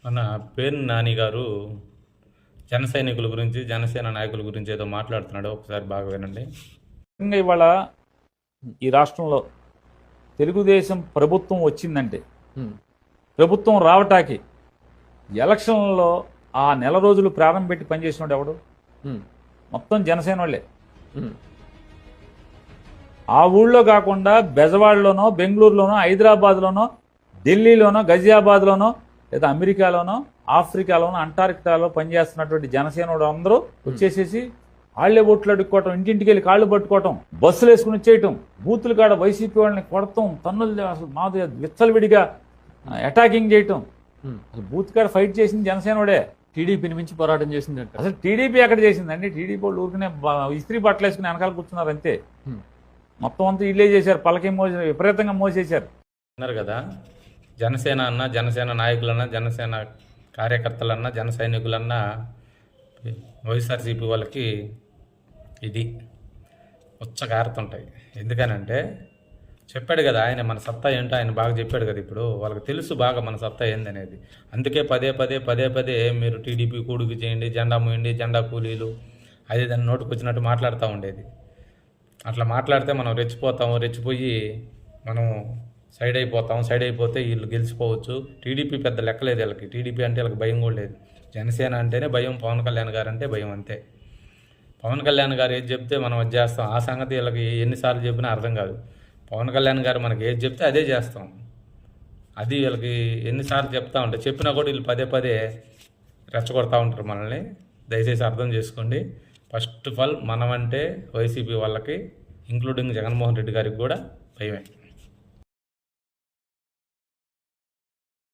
మన పేర్ని నాని గారు జన సైనికుల గురించి జనసేన నాయకుల గురించి ఏదో మాట్లాడుతున్నాడు. ఒకసారి బాగా వినండి. ఇవాళ ఈ రాష్ట్రంలో తెలుగుదేశం ప్రభుత్వం వచ్చిందంటే ప్రభుత్వం రావటానికి ఎలక్షన్లలో ఆ నెల రోజులు ప్రారంభం పెట్టి పనిచేసినాడు ఎవడు? మొత్తం జనసేన వాళ్ళే. ఆ ఊళ్ళో కాకుండా బెజవాడలోనో, బెంగళూరులోనో, హైదరాబాద్లోనో, ఢిల్లీలోనో, గజియాబాద్లోనో, లేదా అమెరికాలోనో, ఆఫ్రికాలోనో, అంటార్కిటాలో పనిచేస్తున్నటువంటి జనసేన అందరూ వచ్చేసేసి వాళ్లే ఓట్లు అడుక్కోవటం, ఇంటింటికి వెళ్ళి కాళ్ళు పట్టుకోవటం, బస్సులు వేసుకుని వచ్చేయటం, బూతులు కాడ వైసీపీ వాళ్ళని కొడతాం, తన్నులు అసలు మాది విచ్చలవిడిగా అటాకింగ్ చేయటం. అసలు బూత్ కాడ ఫైట్ చేసింది జనసేనోడే. టీడీపీని మించి పోరాటం చేసింది. అసలు టీడీపీ ఎక్కడ చేసిందండి? టీడీపీ వాళ్ళు ఊరికనే ఇస్త్రీ బట్టలు వేసుకుని వెనకాల కూర్చున్నారు అంతే. మొత్తం అంతా ఇల్లే చేశారు, పలకే విపరీతంగా మోసేశారు. అన్నారు కదా, జనసేన అన్నా, జనసేన నాయకులన్నా, జనసేన కార్యకర్తలన్నా, జన సైనికులన్నా వైఎస్ఆర్సీపీ వాళ్ళకి ఇది ఉచ్చగారుతుంటాయి. ఎందుకనంటే చెప్పాడు కదా ఆయన, మన సత్తా ఏంటో ఆయన బాగా చెప్పాడు కదా. ఇప్పుడు వాళ్ళకి తెలుసు బాగా మన సత్తా ఏందనేది. అందుకే పదే పదే మీరు టీడీపీ కూడుకు చేయండి, జెండా మూయండి, జెండా కూలీలు అది దాన్ని నోటుకు వచ్చినట్టు మాట్లాడుతూ ఉండేది. అట్లా మాట్లాడితే మనం రెచ్చిపోయి మనం సైడ్ అయిపోతే వీళ్ళు గెలిచిపోవచ్చు. టీడీపీ పెద్ద లెక్కలేదు వీళ్ళకి. టీడీపీ అంటే వీళ్ళకి భయం కూడా లేదు. జనసేన అంటేనే భయం, పవన్ కళ్యాణ్ గారు అంటే భయం అంతే. పవన్ కళ్యాణ్ గారు ఏది చెప్తే మనం అది చేస్తాం. ఆ సంగతి వీళ్ళకి ఎన్నిసార్లు చెప్పినా అర్థం కాదు. పవన్ కళ్యాణ్ గారు మనకి ఏది చెప్తే అదే చేస్తాం. అది వీళ్ళకి ఎన్నిసార్లు చెప్తా ఉంటారు. చెప్పినా కూడా వీళ్ళు పదే రెచ్చగొడతా ఉంటారు మనల్ని. దయచేసి అర్థం చేసుకోండి. ఫస్ట్ ఆఫ్ ఆల్ మనమంటే వైసీపీ వాళ్ళకి, ఇంక్లూడింగ్ జగన్మోహన్ రెడ్డి గారికి కూడా భయమే.